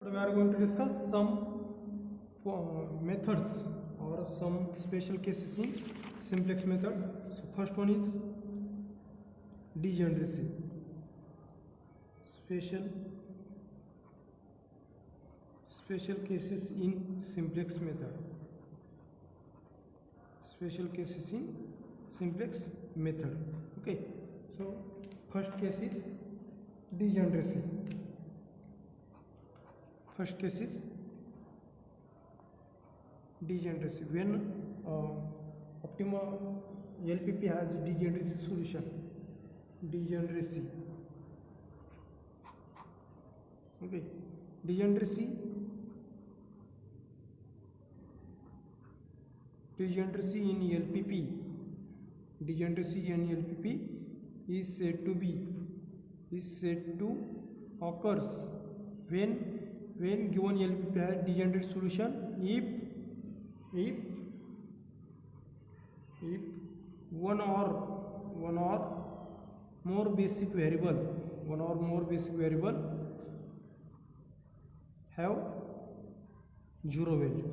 We are going to discuss some methods or some special cases in simplex method. So first one is degeneracy. Special cases in simplex method. Special cases in simplex method. Okay. So first case is degeneracy. First case is degeneracy. When optima LPP has degeneracy solution. Degeneracy. Okay. Degeneracy in LPP. Degeneracy in LPP is said to occurs when given LPP has degenerate solution if one or more basic variable have zero value.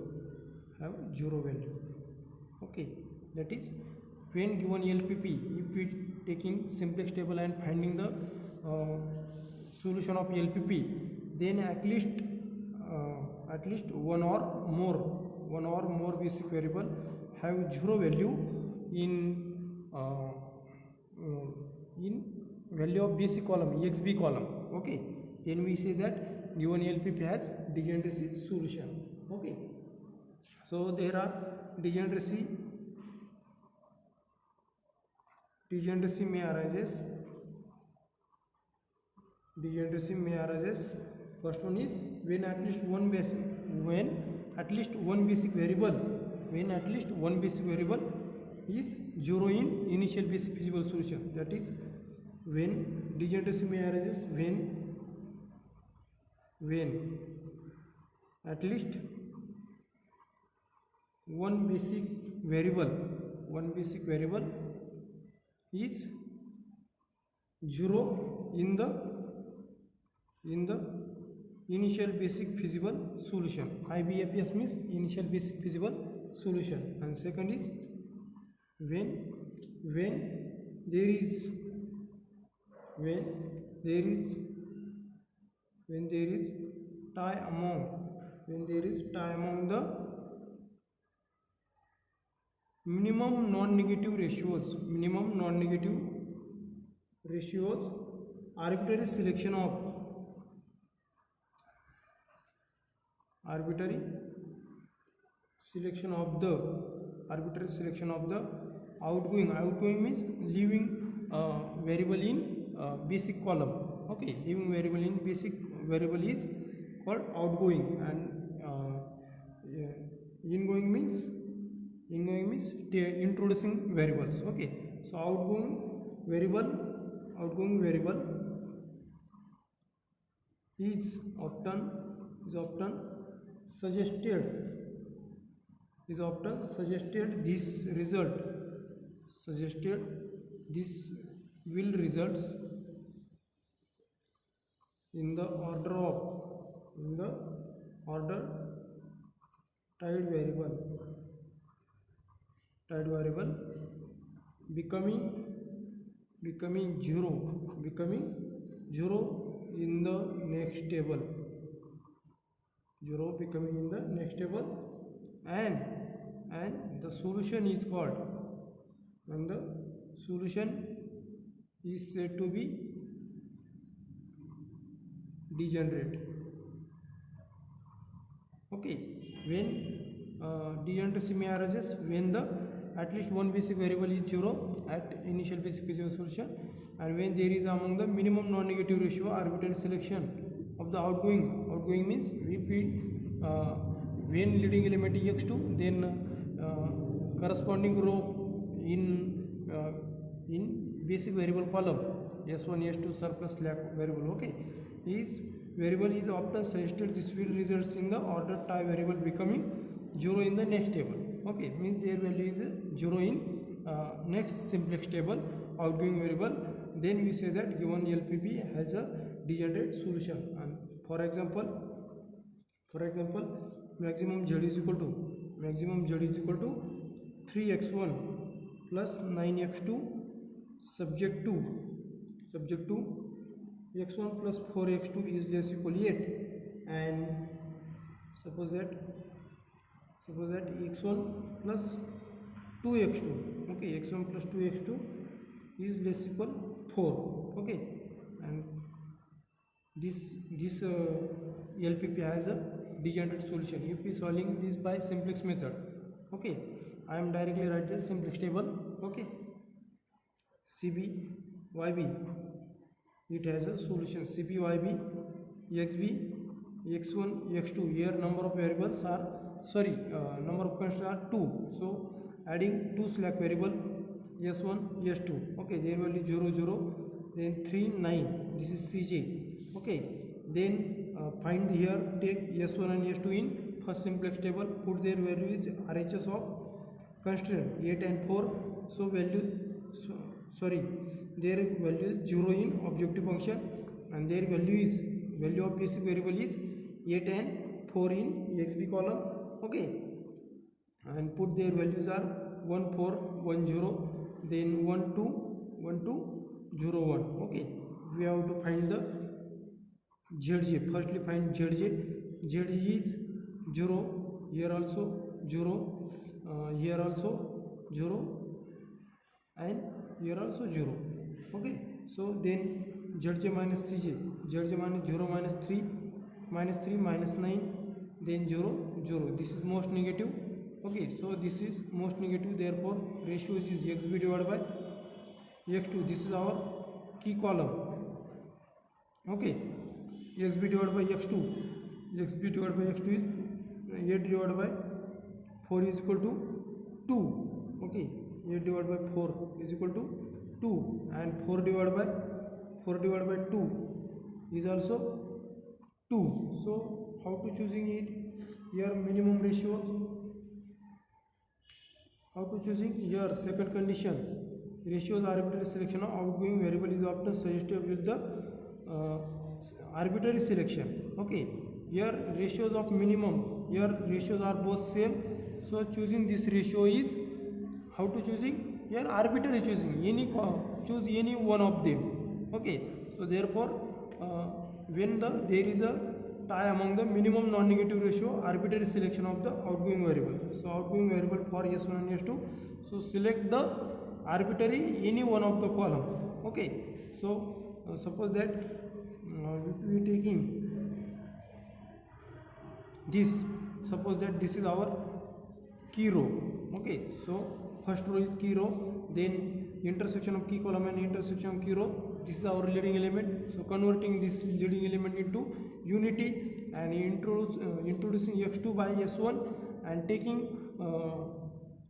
Okay, that is when given LPP, if we taking simplex table and finding the solution of LPP, then at least one or more basic variable have zero value in value of basic column, exb column. Okay, then we say that given LPP has degeneracy solution. Okay, so there are degeneracy may arises. First one is when at least one basic variable is zero in initial basic feasible solution. That is when degeneracy may arises when at least one basic variable is zero in the initial basic feasible solution. IBFS means initial basic feasible solution. And second is when there is tie among the minimum non-negative ratios, arbitrary selection of outgoing means leaving variable in basic column. Okay, leaving variable in basic variable is called outgoing, and ingoing means introducing variables. Okay, so outgoing variable is often suggested this will results in the order tied variable becoming zero in the next table. And the solution is called, and the solution is said to be degenerate. Okay, when degeneracy may arises when the at least one basic variable is zero at initial basic feasible solution, and when there is among the minimum non-negative ratio arbitrary selection of the outgoing means if we when leading element is x2, then corresponding row in basic variable column s1 s2 surplus slack variable. Okay, is variable is often suggested this will results in the order tie variable becoming zero in the next table. Okay, means their value is zero in next simplex table outgoing variable. Then we say that given LPP has a degenerate solution. And for example, For example, maximum z is equal to 3x1 plus 9x2 subject to x1 plus 4x2 is less equal 8, and suppose that x1 plus 2x2, okay, x1 plus 2x2 is less equal 4, okay, and this LPP has a degenerate solution if we solving this by simplex method. Okay, I am directly write the simplex table. Okay, CB YB, it has a solution CB YB XB x1 x2. Here number of variables are number of constants are 2, so adding 2 slack variable s1 s2, okay, their value 0 0, then 3 9, this is CJ. Okay, then find here, take s1 and s2 in first simplex table, put their value is RHS of constraint 8 and 4, so their value is 0 in objective function, and their value of basic variable is 8 and 4 in exp column. Okay, and put their values are 1 4 1 0, then 1 2 1 2 0 1. Okay, we have to find the ZJ. Firstly find ZJ. ZJ is 0, here also 0, here also 0, and here also 0. Okay, so then ZJ minus CJ, ZJ minus 0 minus 3 minus 3 minus 9, then 0 0, this is most negative. Okay, so this is most negative, therefore ratio is xb divided by x2. This is our key column. Okay, xb divided by x2 is 8 divided by 4 is equal to 2. Okay, 8 divided by 4 is equal to 2, and 4 divided by 2 is also 2. So how to choosing it? Here minimum ratios. How to choosing? Here second condition, ratios arbitrary selection of outgoing variable is often suggested with the arbitrary selection. Okay, here ratios of minimum, here ratios are both same, so choosing this ratio is how to choosing? Here arbitrary choosing, choose any one of them. Okay, so therefore when there is a tie among the minimum non-negative ratio, arbitrary selection of the outgoing variable. So outgoing variable for s1 and s2, so select the arbitrary any one of the column. Okay, so suppose that we taking this, suppose that this is our key row. Okay, so first row is key row, then intersection of key column and intersection of key row, this is our leading element. So converting this leading element into unity and introducing x2 by s1 and taking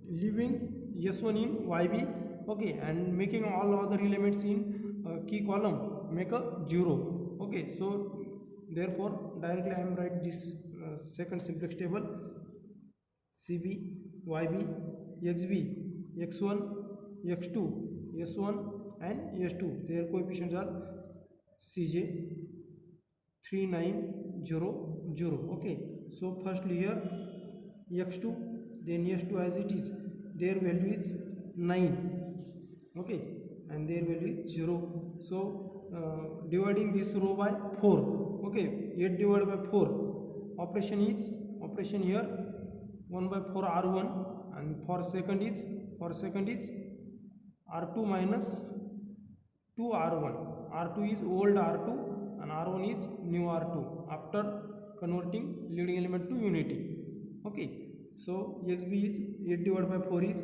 leaving s1 in yb. Okay, and making all other elements in key column make a 0. Okay, so therefore directly I am write this second simplex table, CB YB XB x1 x2 s1 and s2, their coefficients are CJ 3 9 0 0. Okay, so firstly here x2, then s2 as it is, their value is 9. Okay, and their value is 0. So dividing this row by 4. Okay, 8 divided by 4, operation here 1 by 4 r1, and for second is r2 minus 2 r1. R2 is old R2 and R1 is new R2 after converting leading element to unity. Okay, so xb is 8 divided by 4 is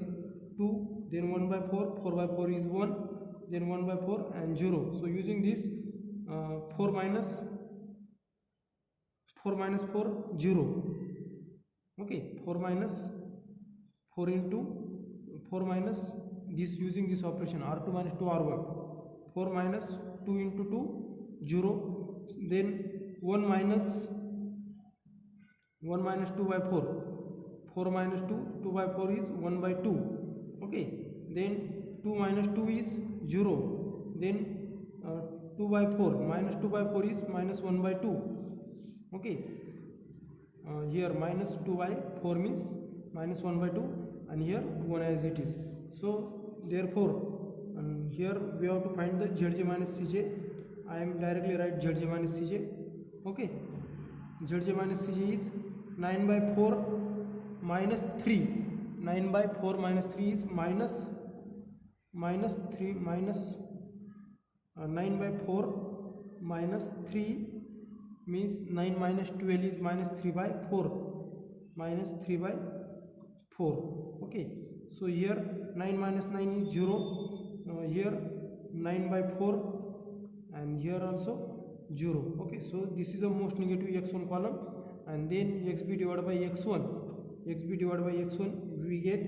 2, then 1 by 4, 4 by 4 is 1, then 1 by 4 and 0. So using this 4 minus 4 0. Okay, 4 minus 4 into 4 minus this, using this operation r2 minus 2 r1, 4 minus 2 into 2 0, then 1 minus 2 by 4, 4 minus 2 by 4 is 1 by 2. Okay, then 2 minus 2 is 0, then 2 by 4 minus 2 by 4 is minus 1 by 2. Okay, here minus 2 by 4 means minus 1 by 2, and here 1 as it is. So therefore here we have to find the Zj minus Cj. I am directly write Zj minus Cj. Okay, Zj minus Cj is 9 by 4 minus 3. 9 by 4 minus 3 is minus 3 minus 9 by 4 minus 3 means 9 minus 12 is minus 3 by 4, minus 3 by 4. Okay, so here 9 minus 9 is 0, here 9 by 4, and here also 0. Okay, so this is the most negative x1 column, and then xb divided by x1, xb divided by x1 we get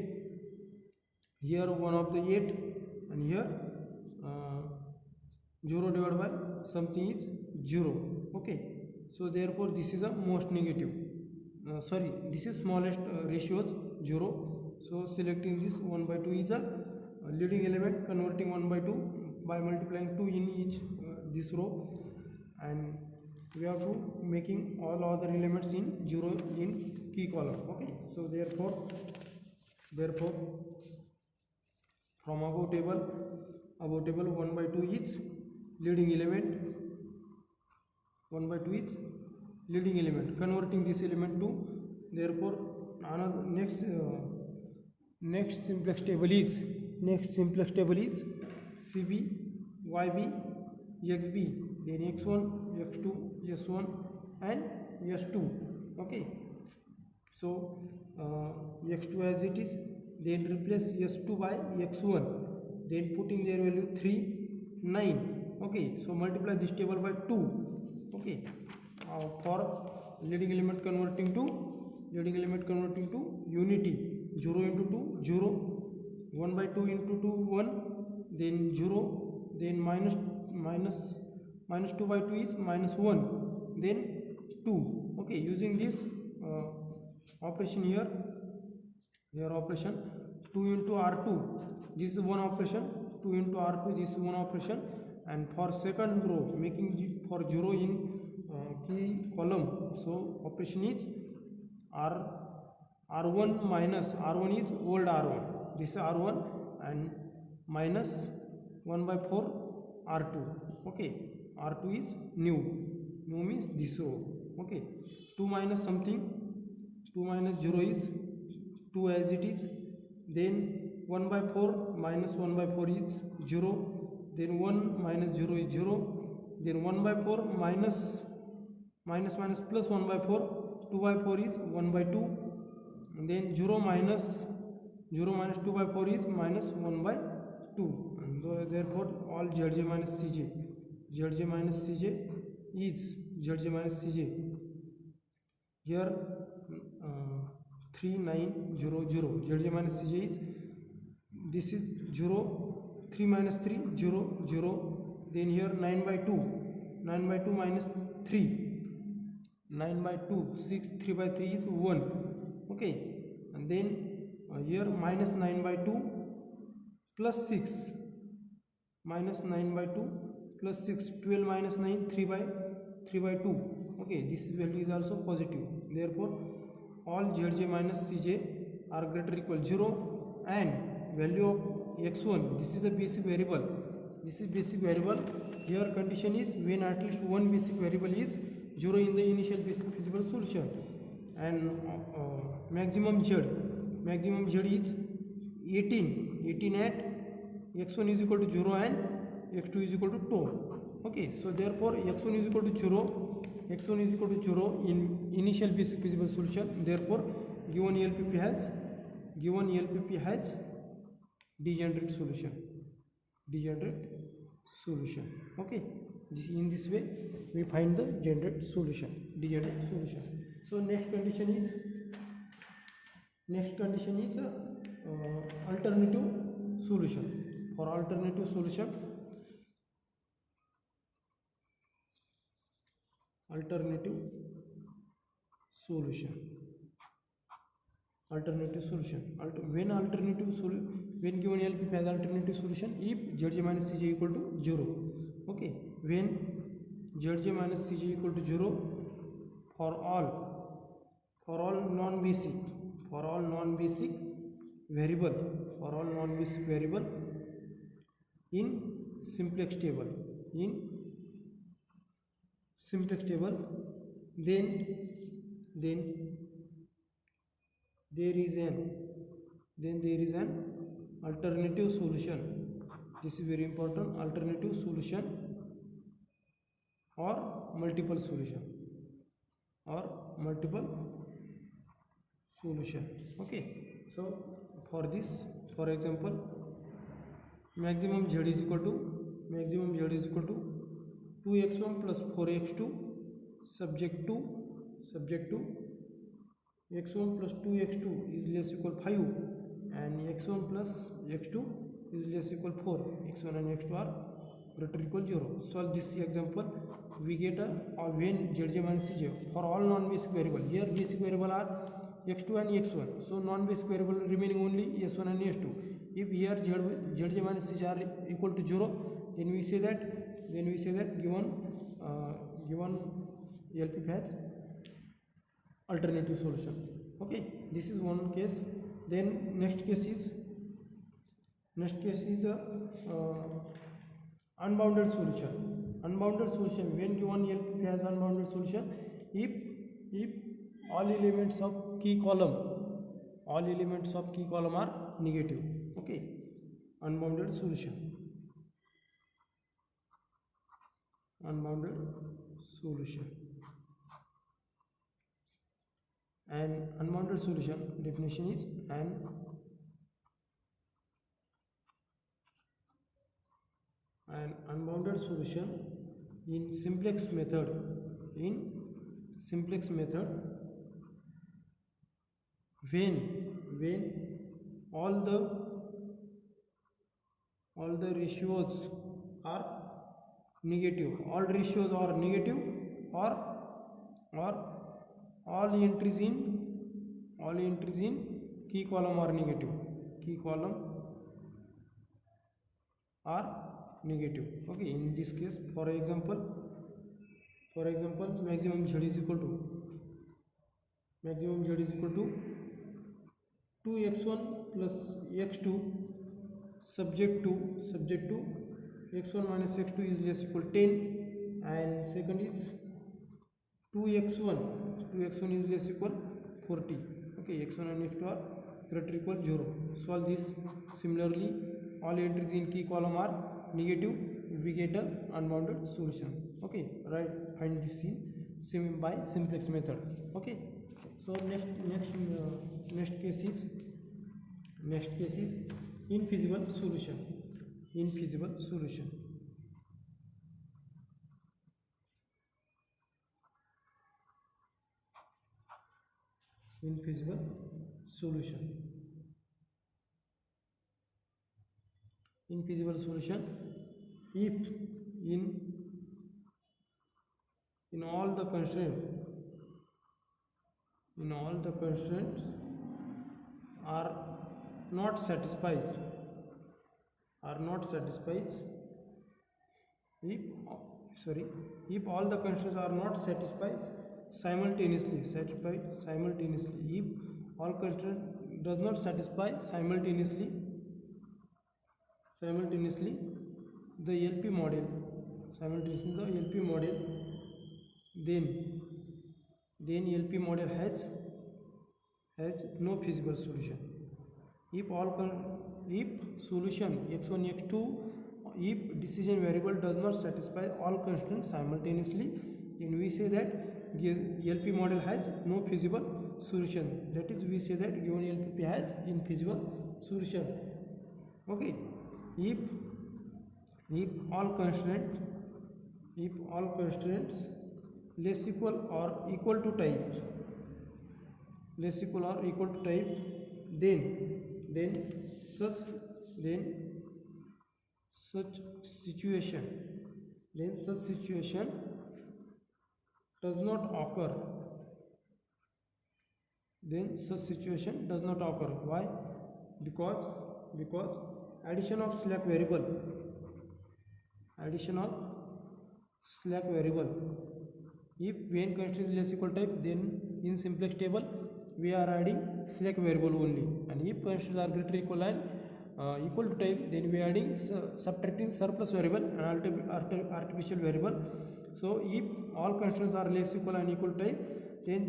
here 1 of the 8, and here 0 divided by something is 0. Okay, so therefore this is the most negative, this is smallest ratios 0. So selecting this 1 by 2 is a leading element, converting 1 by 2 by multiplying 2 in each this row, and we have to making all other elements in 0 in key column. Okay, so therefore from above table 1 by 2 is leading element, 1 by 2 is leading element, converting this element to, therefore another next simplex table is CB, YB, XB, then X1, X2, S1 and S2. Okay, so X2 as it is, then replace S2 by X1, then putting their value 3, 9. Okay, so multiply this table by 2. Okay, for leading element converting to unity, 0 into 2 0, 1 by 2 into 2 1, then 0, then minus 2 by 2 is minus 1, then 2. Okay, using this operation here operation 2 into R2, this is one operation, 2 into R2, this is one operation, and for second row making for 0 in key column, so operation is R1 minus R1 is old R1, this is R1, and minus 1 by 4 R2. Okay, R2 is new means this row. Okay, 2 minus something, 2 minus 0 is 2 as it is, then 1 by 4 minus 1 by 4 is 0, then 1 minus 0 is 0, then 1 by 4 minus plus 1 by 4, 2 by 4 is 1 by 2, and then 0 minus 2 by 4 is minus 1 by 2, and therefore all Zj minus Cj is Zj minus Cj. Here 3 9 0 0, Zj minus Cj is, this is 0, 3 minus 3 0 0, then here 9 by 2 minus 3, 9 by 2 6, 3 by 3 is 1. Okay, and then here minus 9 by 2 plus 6, minus 9 by 2 plus 6, 12 minus 9 3 by 2. Okay, this value is also positive, therefore all Zj minus Cj are greater or equal 0, and value of x1, this is a basic variable, here condition is when at least one basic variable is 0 in the initial basic feasible solution, and maximum z is 18 at x1 is equal to 0 and x2 is equal to 2. Okay, so therefore x1 is equal to 0 in initial basic feasible solution, therefore given ELPP has degenerate solution. Okay, in this way we find the degenerate solution. So next condition is alternative solution. For alternative solution, when given ELPP has alternative solution if Zj minus Cj equal to 0. Okay, when Zj minus Cj equal to 0 for all non-basic variable, for all non-basic variable in simplex table, then there is an alternative solution. This is very important. Alternative solution or multiple solution, okay. So for this, for example, maximum z is equal to 2x1 plus 4x2 subject to x1 plus 2x2 is less equal 5 and x1 plus x2 is less equal 4. x1 and x2 are greater equal 0. Solve this example. We get a when zj minus cj for all non-basic variable. Here basic variable are x2 and x1, so non-basic variable remaining only s1 and s2. If here zj minus cj are equal to 0, then we say that given LP has alternative solution. Okay, this is one case. Then next case is the unbounded solution. When given LP has unbounded solution, if all elements of key column are negative. Okay, unbounded solution. And unbounded solution definition is an unbounded solution in simplex method when all the ratios are negative. All ratios are negative, or all entries in key column are negative. Okay, in this case, for example, maximum z is equal to 2x1 plus x2 subject to x1 minus x2 is less equal 10, and second is 2x1 is less equal 40. Okay, x1 and x2 are greater equal 0. Solve this. Similarly, all entries in key column are negative, we get a unbounded solution. Okay, right, find this in by simplex method. Okay, so next case is infeasible solution. Infeasible solution if in all the constraints are not satisfied if all the constraints are not satisfied simultaneously, if all constraints does not satisfy simultaneously the LP model, then LP model has no feasible solution. If solution x1 x2, if decision variable does not satisfy all constraints simultaneously, then we say that LP model has no feasible solution. That is, we say that given LP has infeasible solution. Okay, if all constraints less equal or equal to type, then such situation does not occur. Why? Because addition of slack variable if when constraint is less equal type, then in simplex table we are adding select variable only, and if constraints are greater equal and equal to type, then we are adding subtracting surplus variable and artificial variable. So if all constraints are less equal and equal to type, then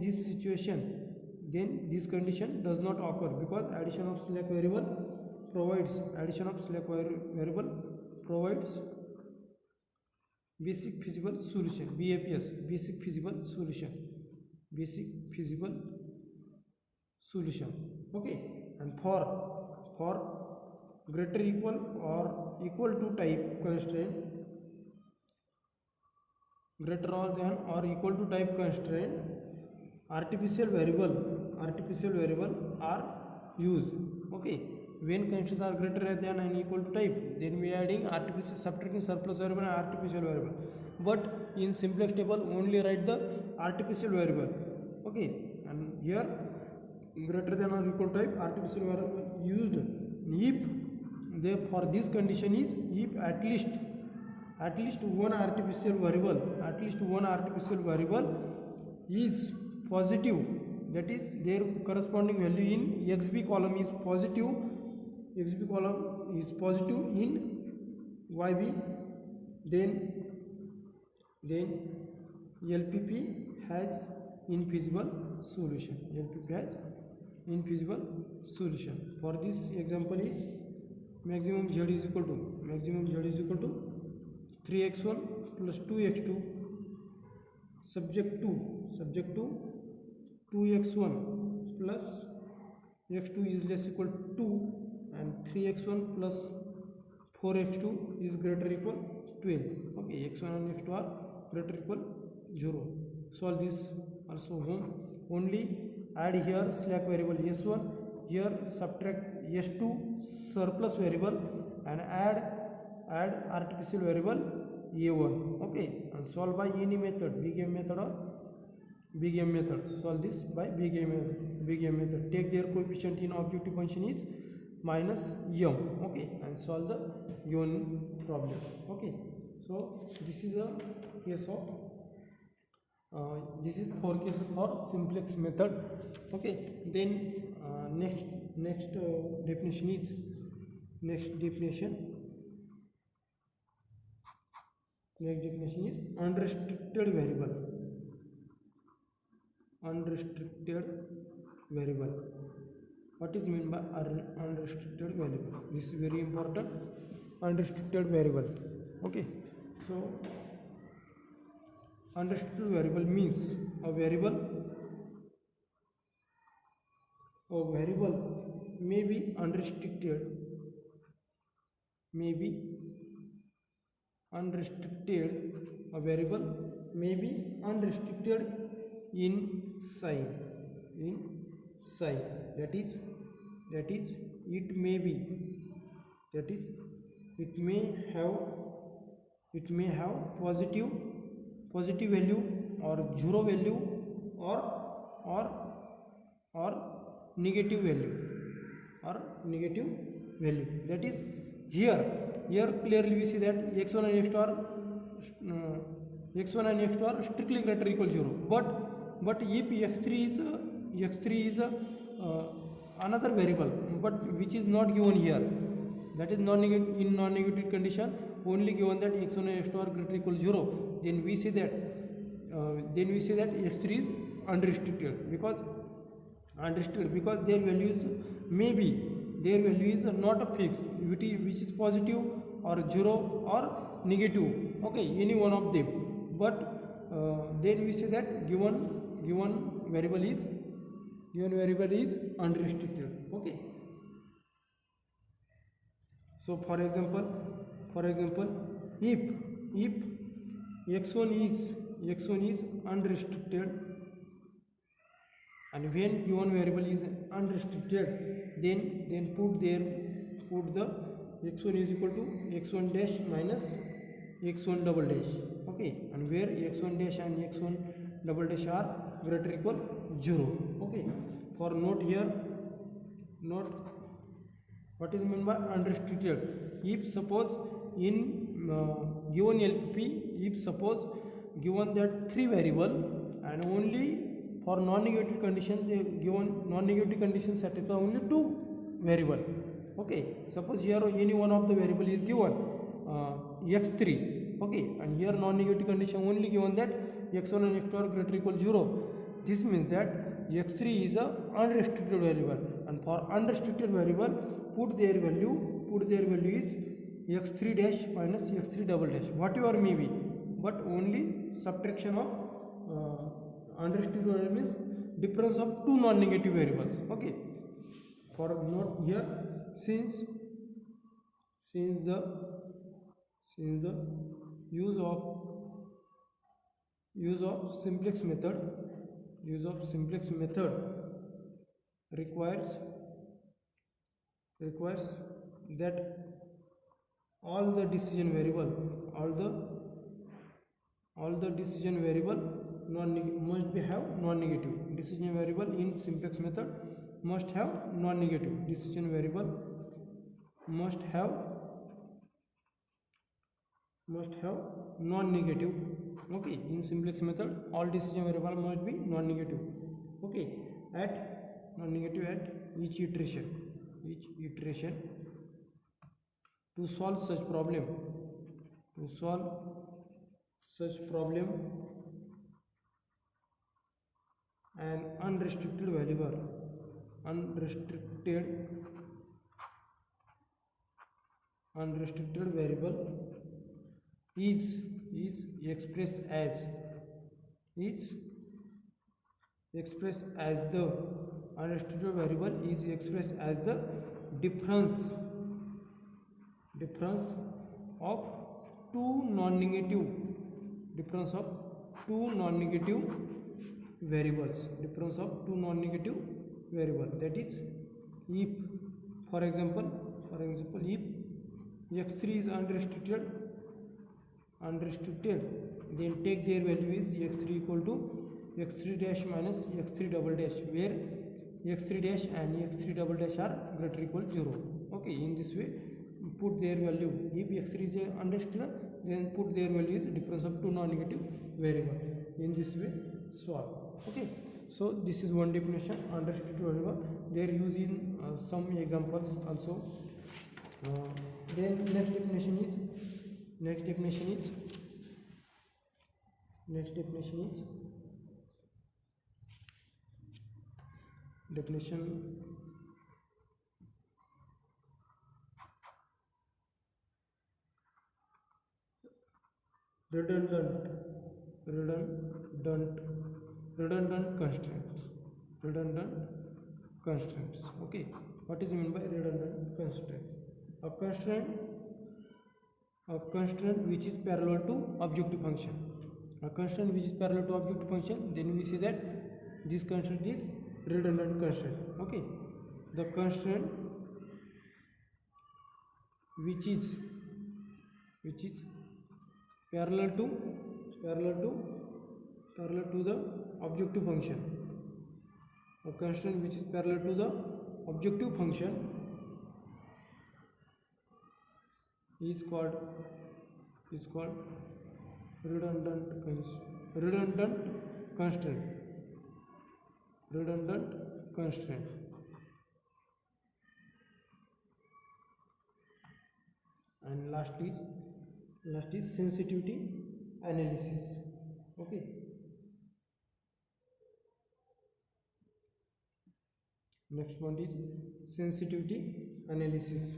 this condition does not occur, because addition of select variable provides basic feasible solution, BAPS, basic feasible solution. Okay, and for greater equal or equal to type constraint, greater or than or equal to type constraint, artificial variable are used. Okay, when constraints are greater than and equal to type, then we are adding artificial, subtracting surplus variable and artificial variable. But in simplex table only write the artificial variable. Okay, and here greater than or equal to type, artificial variable used if for this condition is if at least one artificial variable is positive, that is their corresponding value in xb column is positive, in yb, then LPP has infeasible solution. For this example is maximum z is equal to 3x1 plus 2x2 subject to 2x1 plus x2 is less equal to 2, and 3x1 plus 4x2 is greater equal 12. Okay, x1 and x2 are greater equal 0. Solve this also home. Only add here slack variable s1, here subtract s2 surplus variable and add artificial variable a1. Okay, and solve by any method, big M method or big M method. Solve this by big M method. Take their coefficient in objective function is minus m. Okay, and solve the given problem. Okay, so this is a case of this is 4 cases for simplex method. Okay, then next definition is unrestricted variable. What is meant by unrestricted variable? This is very important. Unrestricted variable. Okay, so unrestricted variable means a variable may be unrestricted a variable may be unrestricted in size, that is it may have positive value or zero value or negative value that is here clearly we see that x1 and x2 are strictly greater equal 0, but if x3 is another variable but which is not given here, that is non-negative condition only given that x1 and x2 are greater equal 0, then we say that x3 is unrestricted because their value is not a fixed, which is positive or 0 or negative. Okay, any one of them, but then we say that given variable is unrestricted. Okay, so for example if x1 is unrestricted, and when given variable is unrestricted, then put the x1 is equal to x1 dash minus x1 double dash. Okay, and where x1 dash and x1 double dash are greater equal 0. Okay, for note what is meant by unrestricted. If suppose in given LP, if suppose given that 3 variable and only for non-negative condition, they given non-negative condition satisfy only two variable. Okay, suppose here any one of the variable is given x3. Okay, and here non-negative condition only given that x1 and x2 are greater or equal 0. This means that x3 is a unrestricted variable, and for unrestricted variable put their value is x3 dash minus x3 double dash, whatever may be, but only subtraction of unrestricted variable means difference of two non-negative variables. Okay, for note here, since the use of simplex method requires that all the decision variable must be have non-negative. Decision variable in simplex method must have non-negative. Decision variable must have non-negative. Okay, in simplex method all decision variable must be non-negative. Okay, at non-negative at each iteration. To solve such problem, an unrestricted variable is expressed as the unrestricted variable is expressed as the difference of two non-negative variables. That is, if for example if x3 is unrestricted, then take their value is x3 equal to x3 dash minus x3 double dash, where x3 dash and x3 double dash are greater or equal 0. Okay, in this way put their value. If x3 is unrestricted, then put their value is difference of two non-negative variables. In this way solve. Okay, so this is one definition, unrestricted variable. They are used in some examples also. Then next definition is redundant constraints. Okay, what is meant by redundant constraint? A constraint which is parallel to objective function. Then we say that this constraint is redundant constraint. Okay, the constraint which is parallel to the objective function. A constraint which is parallel to the objective function is called redundant constraint. And last is sensitivity analysis. Okay, next one is sensitivity analysis.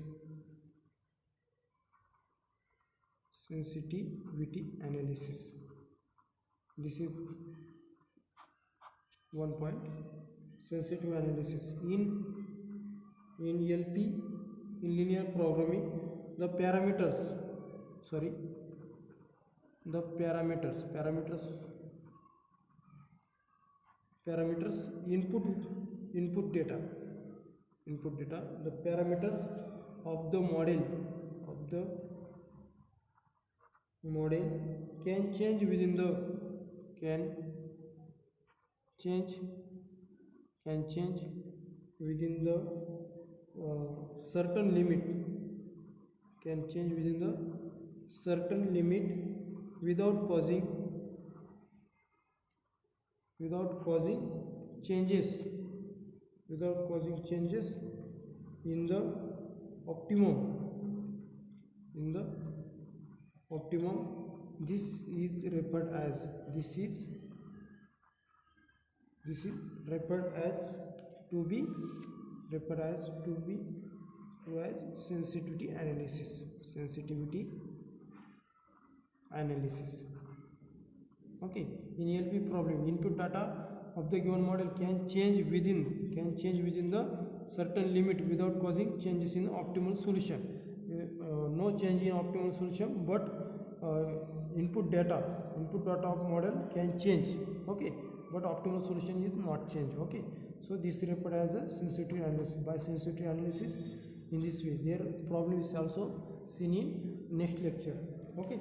This is one point. Sensitivity analysis in LP, in linear programming, the parameters input data, the parameters of the model can change within the certain limit, without causing without causing changes in the optimum this is referred as to be sensitivity analysis. Okay, in LP problem, input data of the given model can change within the certain limit without causing changes in optimal solution. No change in optimal solution, but input data of model can change. Okay, but optimal solution is not change. Okay, so this is referred as a sensitivity analysis. By sensitivity analysis, in this way, their problem is also seen in next lecture. Okay.